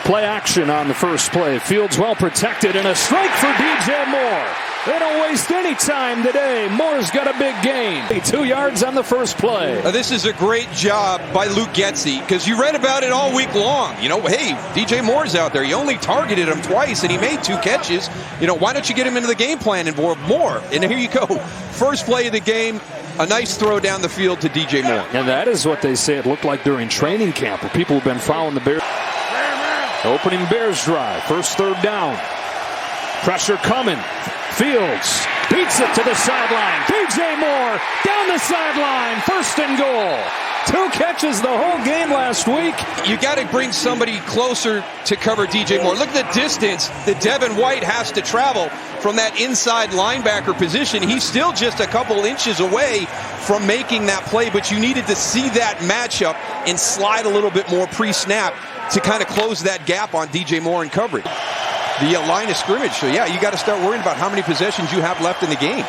Play action on the first play. Fields well protected and a strike for DJ Moore. They don't waste any time today. Moore's got a big gain. 2 yards on the first play. This is a great job by Luke Getsy because you read about it all week long. You know, hey, DJ Moore's out there. You only targeted him twice and he made 2 catches. You know, why don't you get him into the game plan and more? And here you go. First play of the game, a nice throw down the field to DJ Moore. And that is what they say it looked like during training camp where people have been following the Bears. Opening Bears drive. First third down. Pressure coming. Fields beats it to the sideline. DJ Moore down the sideline. First and goal. 2 catches the whole game last week. You got to bring somebody closer to cover DJ Moore. Look at the distance that Devin White has to travel from that inside linebacker position. He's still just a couple inches away from making that play, but you needed to see that matchup and slide a little bit more pre-snap to kind of close that gap on DJ Moore in coverage. The line of scrimmage. So, yeah, you got to start worrying about how many possessions you have left in the game.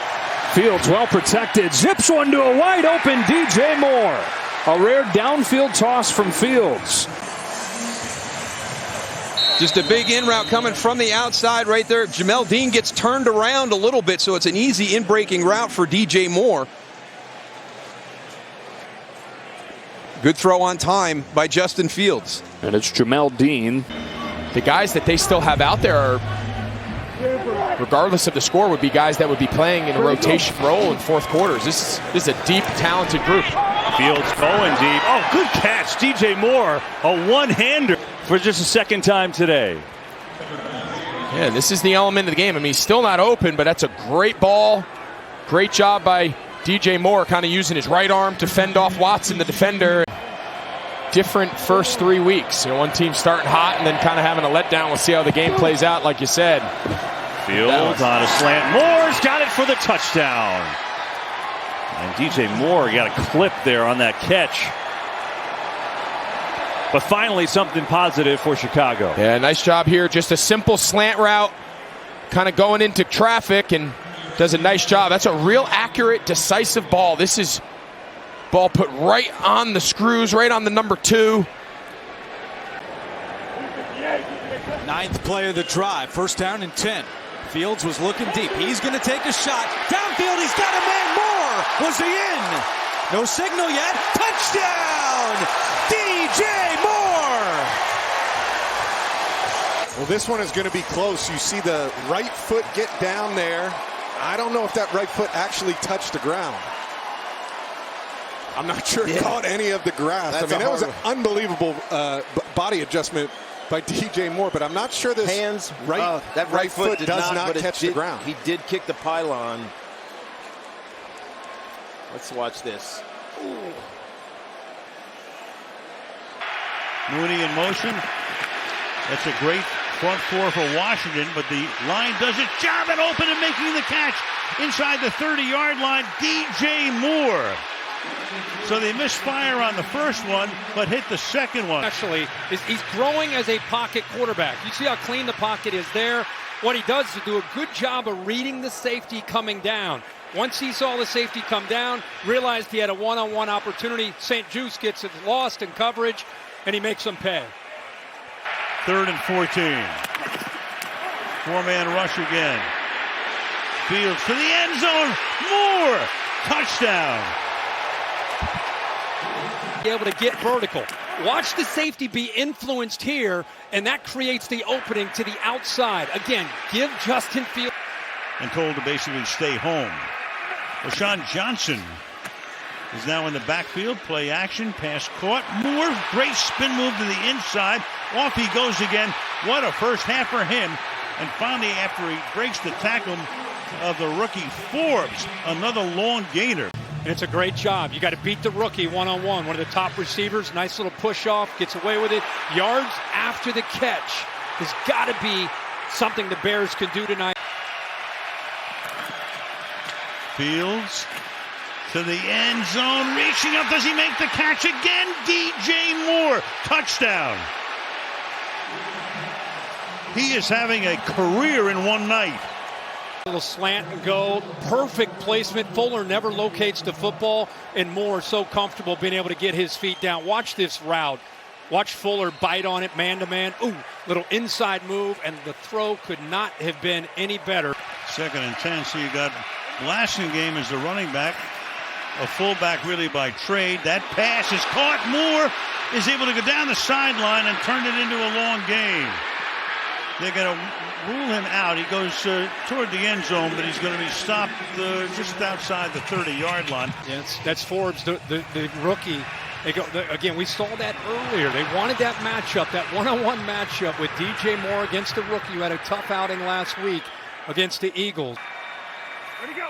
Fields well protected. Zips one to a wide open DJ Moore. A rare downfield toss from Fields. Just a big in route coming from the outside right there. Jamel Dean gets turned around a little bit, so it's an easy in-breaking route for DJ Moore. Good throw on time by Justin Fields. And it's Jamel Dean. The guys that they still have out there are, regardless of the score, would be guys that would be playing in a rotation role in fourth quarters. This is a deep, talented group. Fields going deep. Oh, good catch. DJ Moore, a one-hander for just a second time today. Yeah, this is the element of the game. I mean, he's still not open, but that's a great ball. Great job by DJ Moore, kind of using his right arm to fend off Watson, the defender. Different first 3 weeks. You know, one team starting hot and then kind of having a letdown. We'll see how the game plays out, like you said. Fields on a slant. Moore's got it for the touchdown. And DJ Moore got a clip there on that catch. But finally, something positive for Chicago. Yeah, nice job here. Just a simple slant route, kind of going into traffic, and does a nice job. That's a real accurate, decisive ball. This is ball put right on the screws, right on the number 2. 9th play of the drive. First down and 10. Fields was looking deep. He's going to take a shot. Downfield, he's got a man. Moore. Was he in? No signal yet. Touchdown! DJ Moore! Well, this one is going to be close. You see the right foot get down there. I don't know if that right foot actually touched the ground. I'm not sure it caught any of the grass. I mean, that was an unbelievable body adjustment by DJ Moore, but I'm not sure this that right foot does not catch the ground. He did kick the pylon. Let's watch this. Ooh. Mooney in motion. That's a great front four for Washington, but the line does its job at open and making the catch inside the 30-yard line. DJ Moore. So they misfire on the first one, but hit the second one. Actually, he's growing as a pocket quarterback. You see how clean the pocket is there? What he does is do a good job of reading the safety coming down. Once he saw the safety come down, realized he had a one-on-one opportunity, St. Juice gets it lost in coverage, and he makes them pay. 3rd and 14. 4-man rush again. Fields to the end zone. Moore! Touchdown! Be able to get vertical. Watch the safety be influenced here, and that creates the opening to the outside. Again, give Justin Fields. And told to basically stay home. LaShawn Johnson is now in the backfield. Play action, pass caught. Moore, great spin move to the inside. Off he goes again. What a first half for him. And finally, after he breaks the tackle of the rookie Forbes, another long gainer. And it's a great job. You got to beat the rookie one-on-one. One of the top receivers, nice little push-off, gets away with it. Yards after the catch has got to be something the Bears can do tonight. Fields to the end zone, reaching up. Does he make the catch again? DJ Moore, touchdown. He is having a career in one night. Little slant and go, perfect placement. Fuller never locates the football, and Moore so comfortable being able to get his feet down. Watch this route. Watch Fuller bite on it, man-to-man. Ooh, little inside move, and the throw could not have been any better. 2nd and 10, so you got Blasingame as the running back. A fullback really by trade. That pass is caught. Moore is able to go down the sideline and turn it into a long gain. They're going to rule him out. He goes toward the end zone, but he's going to be stopped just outside the 30-yard line. Yeah, that's Forbes, the rookie. Again, we saw that earlier. They wanted that matchup, that one-on-one matchup with DJ Moore against the rookie who had a tough outing last week against the Eagles. Ready to go.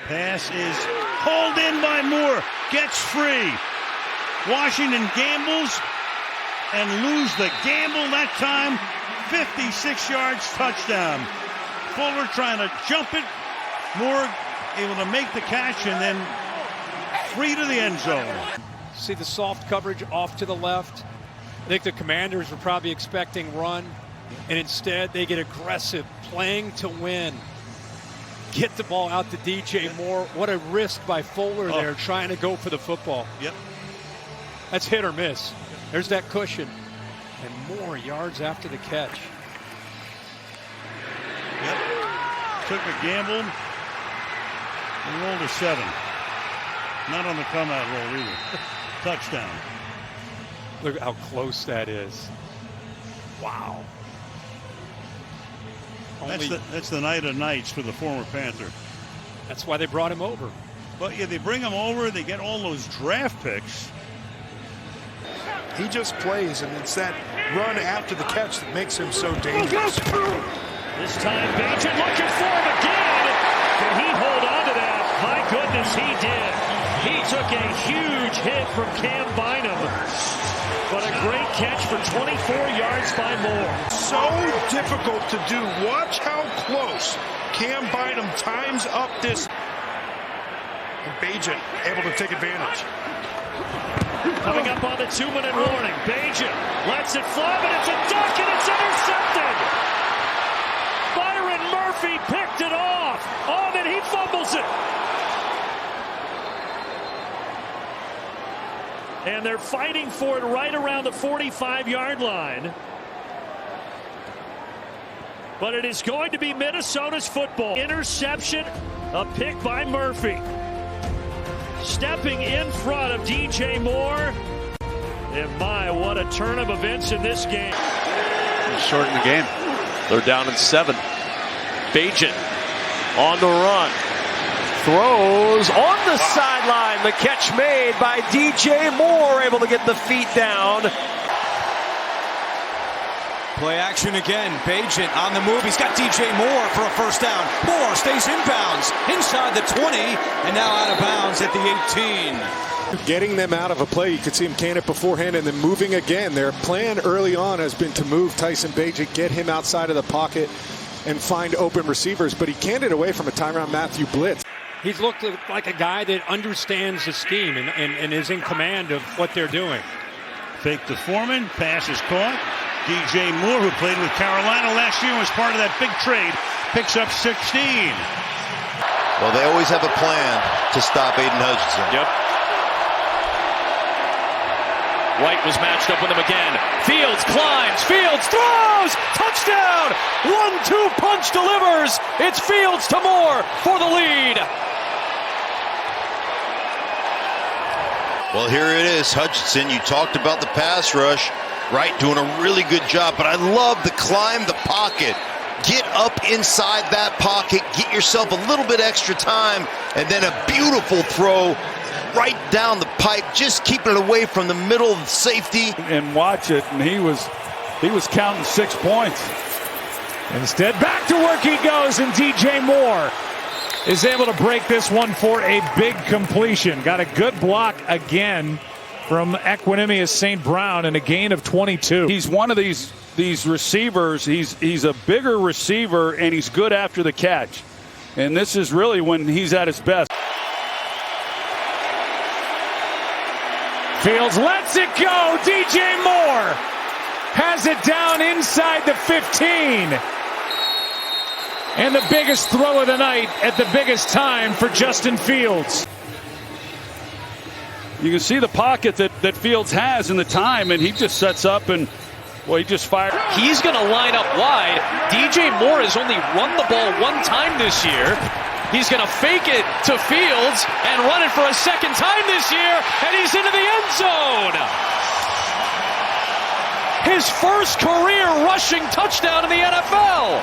Pass is hauled in by Moore. Gets free. Washington gambles and lose the gamble that time. 56 yards, touchdown. Fuller trying to jump it. Moore able to make the catch and then free to the end zone. See the soft coverage off to the left. I think the Commanders were probably expecting run, and instead they get aggressive, playing to win. Get the ball out to DJ Moore. What a risk by Fuller there, trying to go for the football. Yep. That's hit or miss. There's that cushion. And more yards after the catch. Yep. Took a gamble and rolled a 7. Not on the come-out roll either. Touchdown. Look how close that is. Wow. That's the night of nights for the former Panther. That's why they brought him over. But yeah, they bring him over. They get all those draft picks. He just plays, and it's that run after the catch that makes him so dangerous. This time, Bagent looking for him again. Can he hold on to that? My goodness, he did. He took a huge hit from Cam Bynum. But a great catch for 24 yards by Moore. So difficult to do. Watch how close Cam Bynum times up this. And Bagent able to take advantage. Coming up on the 2-minute warning. Bagent lets it fly, but it's a duck and it's intercepted. Byron Murphy picked it off. Oh, then he fumbles it. And they're fighting for it right around the 45-yard line. But it is going to be Minnesota's football. Interception, a pick by Murphy. Stepping in front of DJ Moore. And my, what a turn of events in this game. Shorten the game. They're down in 7. Bagent on the run. Throws on the sideline. The catch made by DJ Moore, able to get the feet down. Play action again. Bagent on the move. He's got DJ Moore for a first down. Moore stays inbounds inside the 20 and now out of bounds at the 18. Getting them out of a play, you could see him can it beforehand and then moving again. Their plan early on has been to move Tyson Bagent, get him outside of the pocket and find open receivers, but he canned it away from a Tyrann Mathieu blitz. He's looked like a guy that understands the scheme and is in command of what they're doing. Fake to Foreman, pass is caught. DJ Moore, who played with Carolina last year and was part of that big trade, picks up 16. Well, they always have a plan to stop Aiden Hutchinson. Yep. White was matched up with him again. Fields climbs, Fields throws, touchdown! 1-2 punch delivers. It's Fields to Moore for the lead. Well, here it is, Hutchinson. You talked about the pass rush, right? Doing a really good job, but I love the climb the pocket. Get up inside that pocket, get yourself a little bit extra time, and then a beautiful throw right down the pipe, just keeping it away from the middle of the safety. And watch it, and he was counting 6 points. Instead, back to work he goes, and DJ Moore is able to break this one for a big completion. Got a good block again from Equanimeous St. Brown and a gain of 22. He's one of these receivers. He's a bigger receiver, and he's good after the catch. And this is really when he's at his best. Fields lets it go. DJ Moore has it down inside the 15. And the biggest throw of the night at the biggest time for Justin Fields. You can see the pocket that Fields has in the time, and he just sets up and, well, he just fired. He's going to line up wide. DJ Moore has only run the ball one time this year. He's going to fake it to Fields and run it for a second time this year, and he's into the end zone. His first career rushing touchdown in the NFL.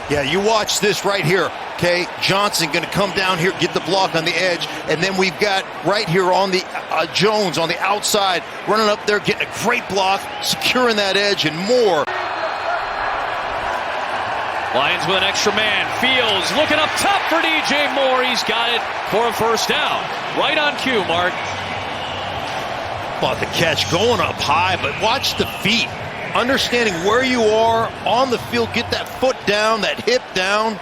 Yeah, you watch this right here, okay? Johnson going to come down here, get the block on the edge, and then we've got right here on the Jones on the outside, running up there, getting a great block, securing that edge, and more. Lions with an extra man. Fields looking up top for DJ Moore. He's got it for a first down. Right on cue, Mark. But the catch going up high, but watch the feet. Understanding where you are on the field, get that foot down, that hip down.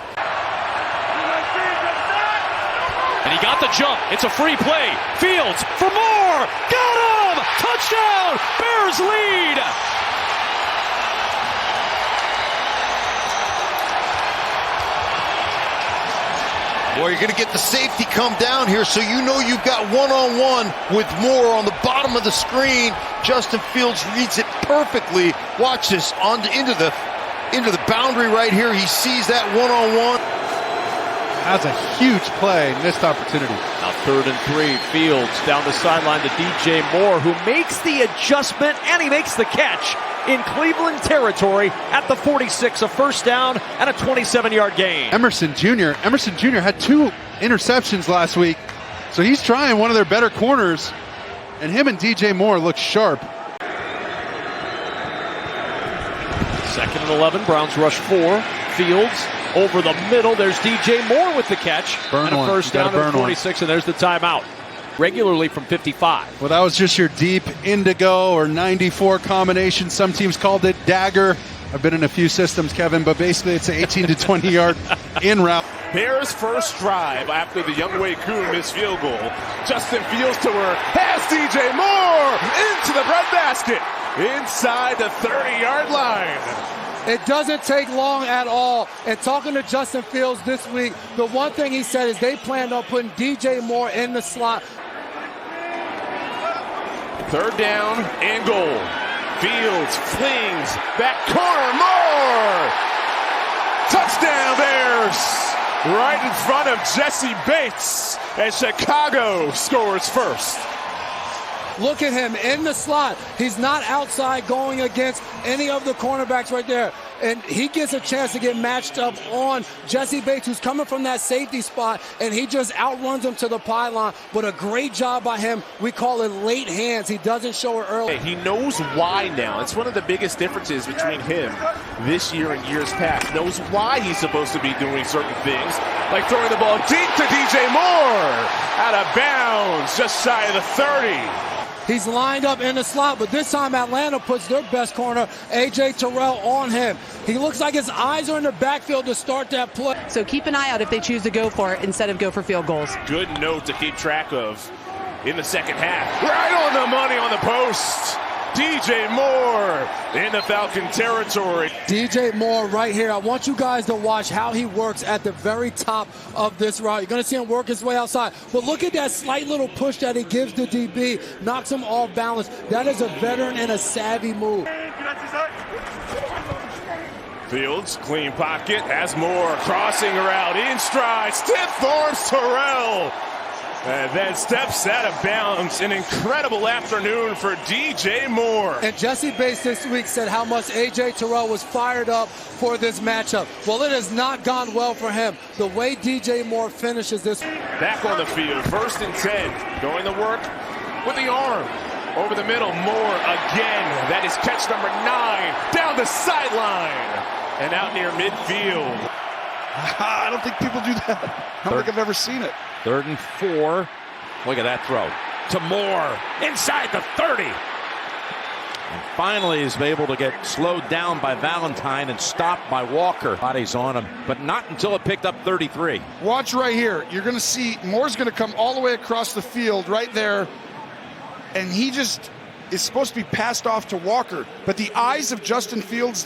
And he got the jump. It's a free play. Fields for Moore. Got him! Touchdown! Bears lead! Well, you're going to get the safety come down here, so you know you've got one-on-one with Moore on the bottom of the screen. Justin Fields reads it perfectly. Watch this into the boundary right here. He sees that one-on-one. That's a huge play, missed opportunity. Now 3rd and 3. Fields down the sideline to DJ Moore, who makes the adjustment and he makes the catch in Cleveland territory at the 46, a first down and a 27-yard gain. Emerson Jr. had 2 interceptions last week, so he's trying one of their better corners, and him and DJ Moore look sharp. 2nd and 11, Browns rush 4. Fields over the middle. There's DJ Moore with the catch. And a first down at 46, and there's the timeout. Regularly from 55. Well, that was just your deep indigo or 94 combination. Some teams called it dagger. I've been in a few systems, Kevin, but basically it's an 18 to 20 yard in route. Bears' first drive after the Younghoe Koo missed field goal. Justin Fields to work. Has DJ Moore into the breadbasket. Inside the 30-yard line. It doesn't take long at all. And talking to Justin Fields this week, the one thing he said is they planned on putting DJ Moore in the slot. 3rd down and goal. Fields flings back corner. Moore! Touchdown Bears! Right in front of Jesse Bates as Chicago scores first. Look at him in the slot. He's not outside going against any of the cornerbacks right there. And he gets a chance to get matched up on Jesse Bates, who's coming from that safety spot, and he just outruns him to the pylon. But a great job by him. We call it late hands. He doesn't show it early. He knows why now. It's one of the biggest differences between him this year and years past. Knows why he's supposed to be doing certain things, like throwing the ball deep to DJ Moore. Out of bounds, just shy of the 30. He's lined up in the slot, but this time Atlanta puts their best corner, A.J. Terrell, on him. He looks like his eyes are in the backfield to start that play. So keep an eye out if they choose to go for it instead of go for field goals. Good note to keep track of in the second half. Right on the money on the post. DJ Moore in the Falcon territory. DJ Moore right here. I want you guys to watch how he works at the very top of this route. You're going to see him work his way outside. But look at that slight little push that he gives to DB. Knocks him off balance. That is a veteran and a savvy move. Fields, clean pocket, has Moore crossing route in stride. Stiff arms Terrell. And then steps out of bounds. An incredible afternoon for DJ Moore. And Jesse Bates this week said how much A.J. Terrell was fired up for this matchup. Well, it has not gone well for him. The way DJ Moore finishes this. Back on the field, 1st and 10. Going to work with the arm. Over the middle, Moore again. That is catch number 9. Down the sideline. And out near midfield. I don't think people do that. I don't think I've ever seen it. 3rd and 4. Look at that throw to Moore inside the 30. And finally is able to get slowed down by Valentine and stopped by Walker. Bodies on him, but not until it picked up 33. Watch right here. You're going to see Moore's going to come all the way across the field right there. And he just is supposed to be passed off to Walker. But the eyes of Justin Fields